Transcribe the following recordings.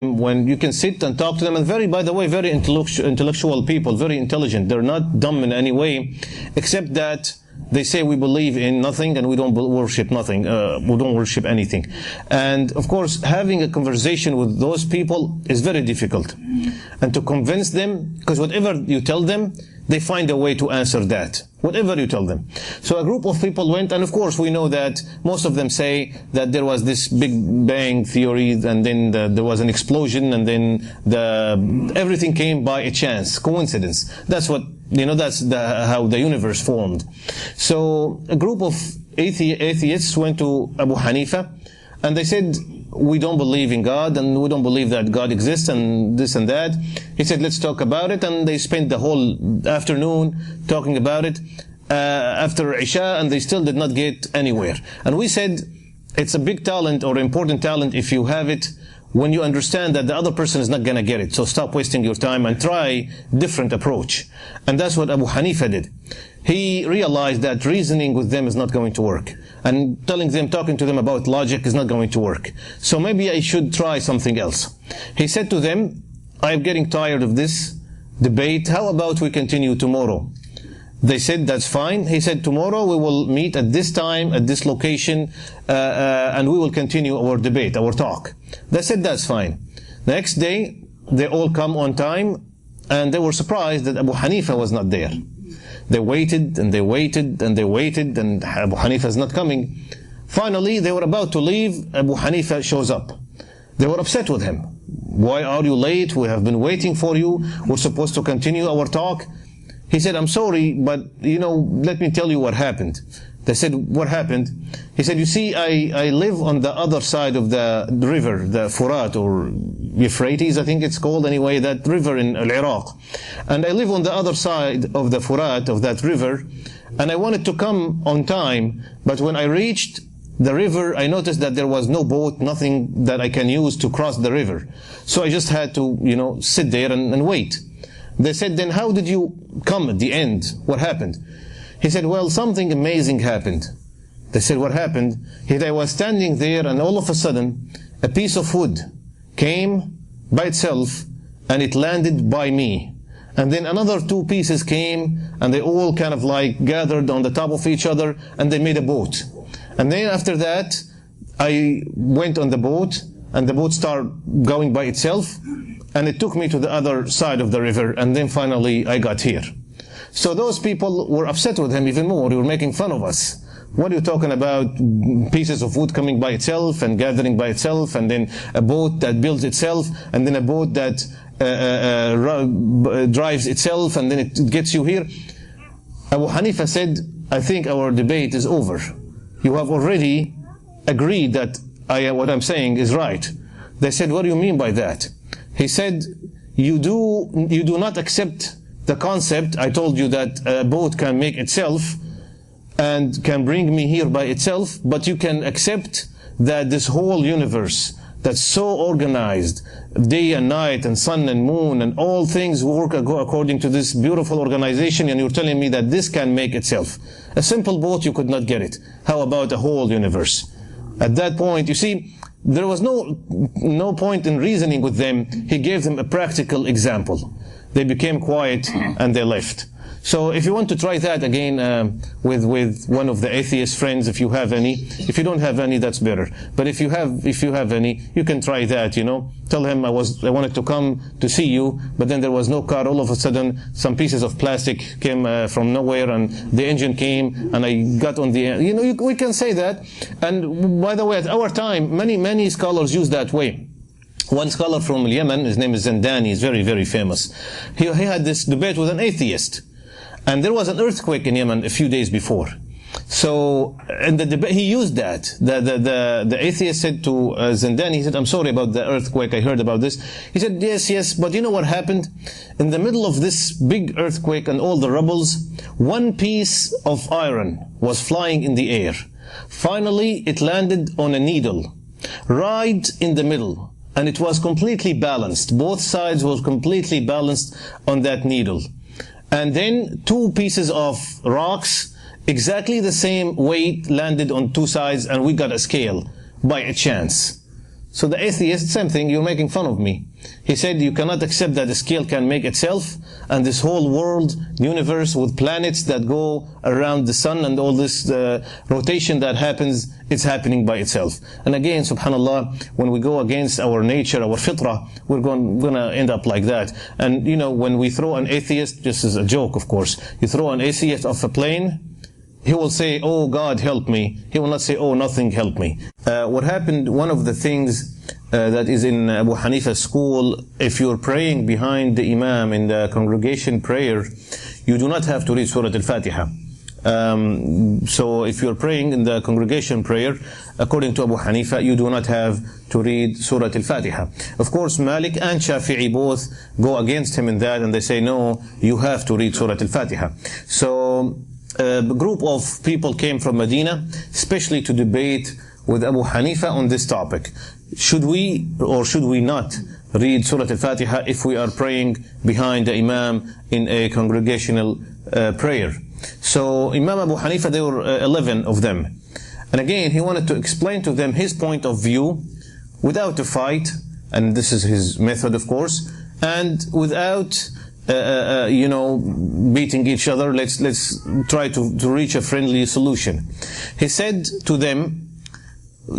when you can sit and talk to them, and by the way, very intellectual people, very intelligent. They're not dumb in any way, except that they say we believe in nothing and we don't worship nothing. We don't worship anything. And of course, having a conversation with those people is very difficult. And to convince them, because whatever you tell them, they find a way to answer that. Whatever you tell them. So a group of people went, and of course we know that most of them say that there was this Big Bang theory, and then there was an explosion, and then everything came by a chance, coincidence. That's what, that's how the universe formed. So a group of atheists went to Abu Hanifa, and they said, we don't believe in God, and we don't believe that God exists, and this and that. He said, let's talk about it. And they spent the whole afternoon talking about it after Isha, and they still did not get anywhere. And we said, it's a big talent or important talent if you have it when you understand that the other person is not going to get it. So stop wasting your time and try different approach. And that's what Abu Hanifa did. He realized that reasoning with them is not going to work. And talking to them about logic is not going to work. So maybe I should try something else. He said to them, I'm getting tired of this debate. How about we continue tomorrow? They said, that's fine. He said, tomorrow we will meet at this time, at this location, and we will continue our debate, our talk. They said, that's fine. The next day, they all come on time, and they were surprised that Abu Hanifa was not there. They waited, and they waited, and they waited, and Abu Hanifa is not coming. Finally, they were about to leave. Abu Hanifa shows up. They were upset with him. Why are you late? We have been waiting for you. We're supposed to continue our talk. He said, I'm sorry, but, let me tell you what happened. They said, what happened? He said, you see, I live on the other side of the river, the Furat, or Euphrates, I think it's called anyway, that river in Iraq. And I live on the other side of the Furat, of that river, and I wanted to come on time, but when I reached the river, I noticed that there was no boat, nothing that I can use to cross the river. So I just had to, sit there and wait. They said, then how did you come at the end? What happened? He said, well, something amazing happened. They said, what happened? He said, I was standing there, and all of a sudden, a piece of wood came by itself, and it landed by me. And then another two pieces came, and they all kind of like gathered on the top of each other, and they made a boat. And then after that, I went on the boat, and the boat started going by itself, and it took me to the other side of the river, and then finally I got here. So those people were upset with him even more. They were making fun of us. What are you talking about? Pieces of wood coming by itself and gathering by itself, and then a boat that builds itself, and then a boat that drives itself, and then it gets you here. Abu Hanifa said, I think our debate is over. You have already agreed that what I'm saying is right. They said, what do you mean by that? He said, you do not accept the concept. I told you that a boat can make itself and can bring me here by itself, but you can accept that this whole universe that's so organized, day and night and sun and moon and all things work according to this beautiful organization, and you're telling me that this can make itself. A simple boat, you could not get it. How about a whole universe? At that point, you see, there was no point in reasoning with them. He gave them a practical example. They became quiet and they left. So if you want to try that again with one of the atheist friends, if you have any. If you don't have any, that's better. But if you have any, you can try that. Tell him I wanted to come to see you, but then there was no car. All of a sudden, some pieces of plastic came from nowhere, and the engine came, and I got on the. We can say that. And by the way, at our time, many scholars use that way. One scholar from Yemen, his name is Zandani, he's very, very famous. He had this debate with an atheist. And there was an earthquake in Yemen a few days before. So, in the debate, he used that. The atheist said to Zandani, he said, I'm sorry about the earthquake, I heard about this. He said, yes, but you know what happened? In the middle of this big earthquake and all the rubbles, one piece of iron was flying in the air. Finally, it landed on a needle, right in the middle. And it was completely balanced. Both sides were completely balanced on that needle. And then two pieces of rocks, exactly the same weight, landed on two sides, and we got a scale by a chance. So the atheist, same thing, you're making fun of me. He said you cannot accept that the scale can make itself, and this whole world, universe with planets that go around the sun and all this rotation that happens, it's happening by itself. And again, subhanallah, when we go against our nature, our fitrah, we're going to end up like that. And you know, when we throw an atheist, just as a joke of course, you throw an atheist off a plane, he will say, oh God help me. He will not say, oh nothing help me. What happened, one of the things that is in Abu Hanifa's school, if you're praying behind the Imam in the congregation prayer, you do not have to read Surah Al-Fatiha. So if you're praying in the congregation prayer, according to Abu Hanifa, you do not have to read Surah Al-Fatiha. Of course, Malik and Shafi'i both go against him in that, and they say, no, you have to read Surah Al-Fatiha. So a group of people came from Medina, especially to debate with Abu Hanifa on this topic. Should we or should we not read Surah Al-Fatiha if we are praying behind the Imam in a congregational prayer? So Imam Abu Hanifa, there were 11 of them. And again, he wanted to explain to them his point of view without a fight, and this is his method of course, and without beating each other. Let's try to reach a friendly solution. He said to them,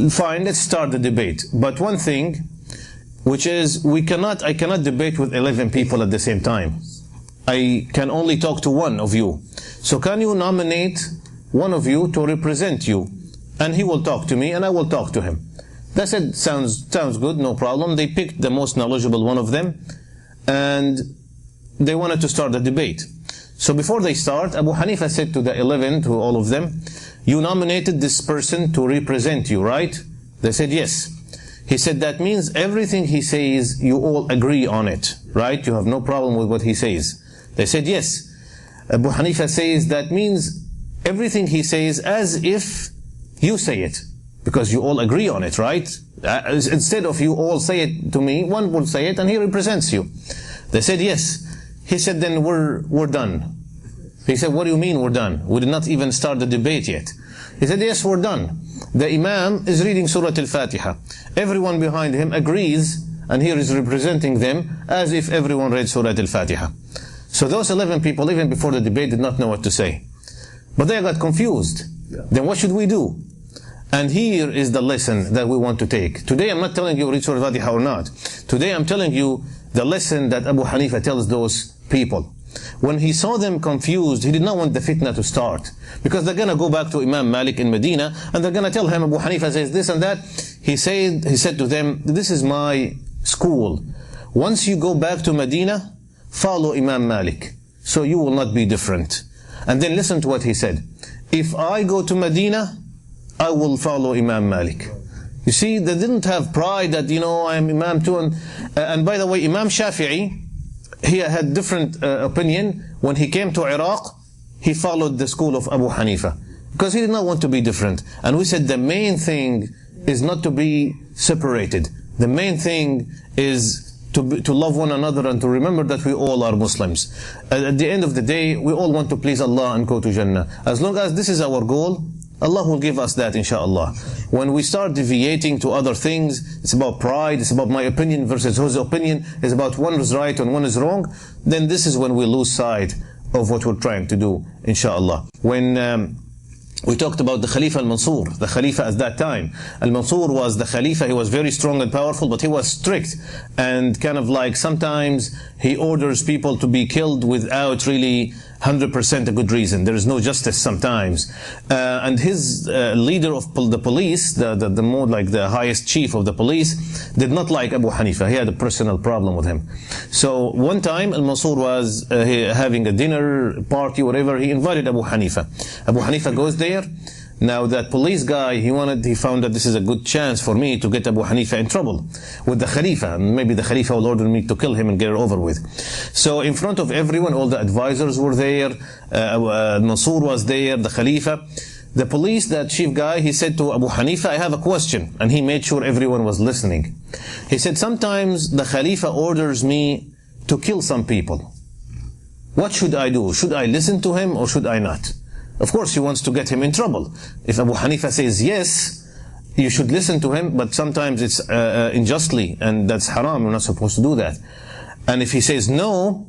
fine, let's start the debate. But one thing, which is I cannot debate with 11 people at the same time. I can only talk to one of you. So can you nominate one of you to represent you? And he will talk to me and I will talk to him. They said, sounds good, no problem. They picked the most knowledgeable one of them, and they wanted to start the debate. So before they start, Abu Hanifa said to the 11, to all of them, you nominated this person to represent you, right? They said yes. He said that means everything he says, you all agree on it, right? You have no problem with what he says. They said yes. Abu Hanifa says that means everything he says as if you say it, because you all agree on it, right? Instead of you all say it to me, one will say it and he represents you. They said yes. He said, then we're done. He said, what do you mean we're done? We did not even start the debate yet. He said, yes, we're done. The Imam is reading Surah Al-Fatiha. Everyone behind him agrees, and here is representing them as if everyone read Surah Al-Fatiha. So those 11 people, even before the debate, did not know what to say. But they got confused. Then what should we do? And here is the lesson that we want to take. Today I'm not telling you read Surah Al-Fatiha or not. Today I'm telling you the lesson that Abu Hanifa tells those people. When he saw them confused, he did not want the fitna to start, because they're going to go back to Imam Malik in Medina and they're going to tell him Abu Hanifa says this and that. He said to them, this is my school. Once you go back to Medina, follow Imam Malik, so you will not be different. And then listen to what he said. If I go to Medina, I will follow Imam Malik. You see, they didn't have pride that, I am Imam too. And by the way, Imam Shafi'i, he had different opinion. When he came to Iraq, he followed the school of Abu Hanifa, because he did not want to be different. And we said the main thing is not to be separated. The main thing is to love one another and to remember that we all are Muslims. At the end of the day, we all want to please Allah and go to Jannah. As long as this is our goal, Allah will give us that, inshallah. When we start deviating to other things, it's about pride, it's about my opinion versus his opinion, it's about one is right and one is wrong, then this is when we lose sight of what we're trying to do, inshallah. When we talked about the Khalifa al-Mansur, the Khalifa at that time. Al-Mansur was the Khalifa. He was very strong and powerful, but he was strict. And kind of like sometimes he orders people to be killed without really 100% a good reason. There is no justice sometimes. And his leader of the police, the more like the highest chief of the police, did not like Abu Hanifa. He had a personal problem with him. So one time Al-Mansur was having a dinner party, whatever. He invited Abu Hanifa. Abu Hanifa goes there. Now that police guy, he found that this is a good chance for me to get Abu Hanifa in trouble with the Khalifa. Maybe the Khalifa will order me to kill him and get it over with. So in front of everyone, all the advisors were there, Mansur was there, the Khalifa. The police, that chief guy, he said to Abu Hanifa, I have a question. And he made sure everyone was listening. He said, sometimes the Khalifa orders me to kill some people. What should I do? Should I listen to him or should I not? Of course, he wants to get him in trouble. If Abu Hanifa says yes, you should listen to him, but sometimes it's unjustly, and that's haram. You're not supposed to do that. And if he says no,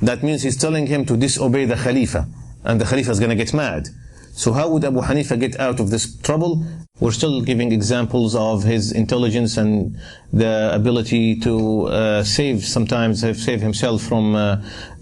that means he's telling him to disobey the Khalifa, and the Khalifa is going to get mad. So how would Abu Hanifa get out of this trouble? We're still giving examples of his intelligence and the ability to save himself from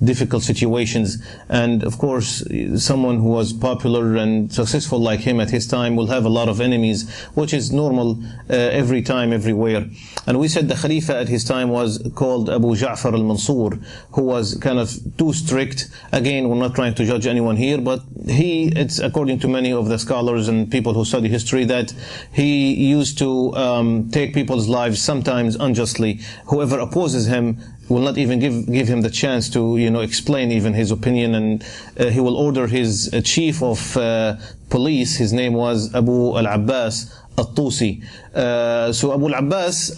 difficult situations. And of course, someone who was popular and successful like him at his time will have a lot of enemies, which is normal every time, everywhere. And we said the Khalifa at his time was called Abu Ja'far al-Mansur, who was kind of too strict. Again, we're not trying to judge anyone here, but it's according to many of the scholars and people who study history, that he used to take people's lives sometimes unjustly. Whoever opposes him will not even give him the chance to explain even his opinion, and he will order his chief of police. His name was Abu al-Abbas al-Tusi. So Abu al-Abbas,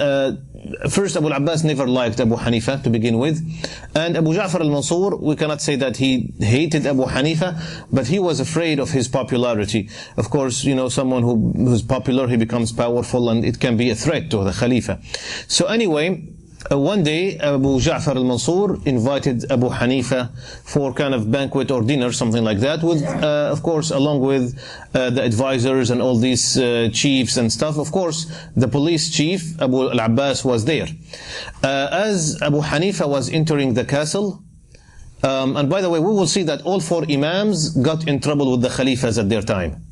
first Abu al-Abbas never liked Abu Hanifa to begin with, and Abu Ja'far al-Mansur, we cannot say that he hated Abu Hanifa, but he was afraid of his popularity. Of course, someone who's popular, he becomes powerful, and it can be a threat to the Khalifa. So anyway, one day Abu Ja'far al-Mansur invited Abu Hanifa for kind of banquet or dinner, something like that, with of course along with the advisors and all these chiefs and stuff. Of course, the police chief Abu al-Abbas was there. As Abu Hanifa was entering the castle, and by the way, we will see that all four Imams got in trouble with the Khalifas at their time.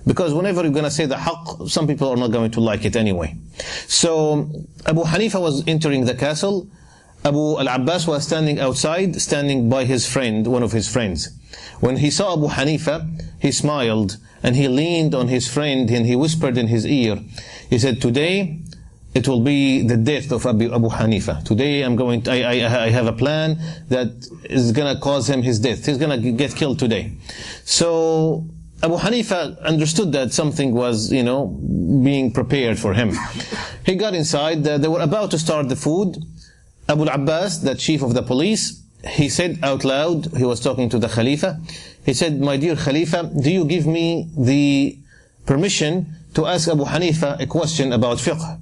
Because whenever you're going to say the haqq, some people are not going to like it anyway. So Abu Hanifa was entering the castle. Abu al-Abbas was standing outside, standing by his friend, one of his friends. When he saw Abu Hanifa, he smiled and he leaned on his friend and he whispered in his ear. He said, "Today it will be the death of Abu Hanifa. Today I have a plan that is going to cause him his death. He's going to get killed today." So Abu Hanifa understood that something was, being prepared for him. He got inside. They were about to start the food. Abu al-Abbas, the chief of the police, he said out loud, he was talking to the Khalifa, he said, "My dear Khalifa, do you give me the permission to ask Abu Hanifa a question about fiqh?"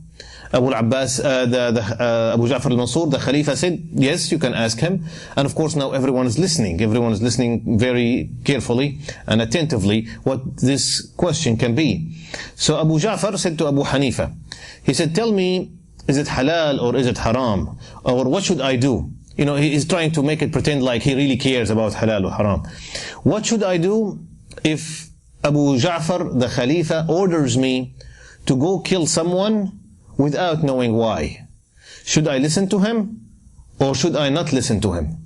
Abu al-Abbas, Abu Ja'far al-Mansur, the Khalifa said, "Yes, you can ask him." And of course now everyone is listening. Everyone is listening very carefully and attentively what this question can be. So Abu Ja'far said to Abu Hanifa, he said, "Tell me, is it halal or is it haram? Or what should I do?" He's trying to make it pretend like he really cares about halal or haram. "What should I do if Abu Ja'far, the Khalifa, orders me to go kill someone without knowing why? Should I listen to him or should I not listen to him?"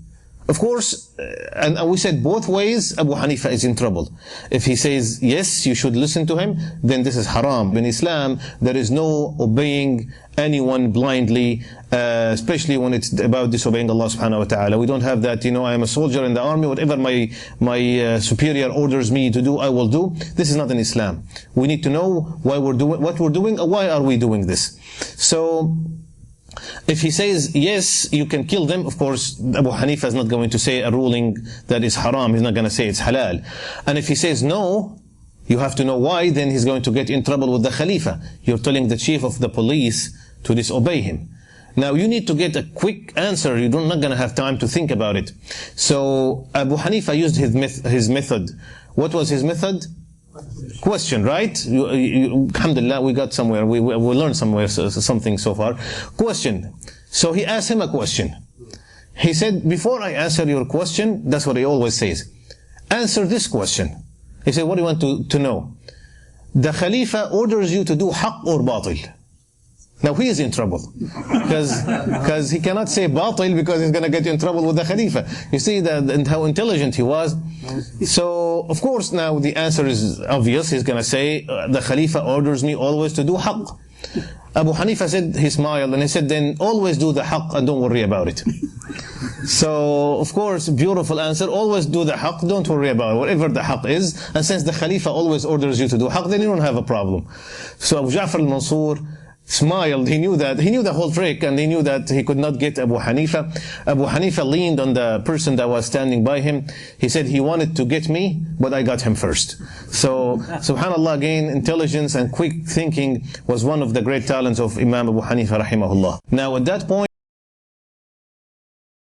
Of course, and we said both ways Abu Hanifa is in trouble. If he says, yes, you should listen to him, then this is haram. In Islam, there is no obeying anyone blindly, especially when it's about disobeying Allah subhanahu wa ta'ala. We don't have that, I am a soldier in the army, whatever my superior orders me to do, I will do. This is not in Islam. We need to know why we're doing what we're doing, or why are we doing this. So if he says, yes, you can kill them, of course, Abu Hanifa is not going to say a ruling that is haram. He's not going to say it's halal. And if he says, no, you have to know why, then he's going to get in trouble with the Khalifa. You're telling the chief of the police to disobey him. Now, you need to get a quick answer. You're not going to have time to think about it. So Abu Hanifa used his method. What was his method? Question, right? Alhamdulillah, we got somewhere. We learned something so far. Question. So he asked him a question. He said, before I answer your question, that's what he always says, answer this question. He said, what do you want to know? The Khalifa orders you to do haqq or batil. Now he is in trouble because he cannot say batil because he's going to get in trouble with the Khalifa. You see and how intelligent he was. So of course now the answer is obvious. He's going to say the Khalifa orders me always to do haqq. Abu Hanifa said, he smiled and he said, then always do the haqq and don't worry about it. So of course, beautiful answer. Always do the haqq, don't worry about it, whatever the haqq is. And since the Khalifa always orders you to do haqq, then you don't have a problem. So Abu Ja'far al-Mansur smiled. He knew the whole trick, and he knew that he could not get Abu Hanifa. Abu Hanifa leaned on the person that was standing by him. He said he wanted to get me, but I got him first. So, subhanallah, again, intelligence and quick thinking was one of the great talents of Imam Abu Hanifa rahimahullah. Now, at that point,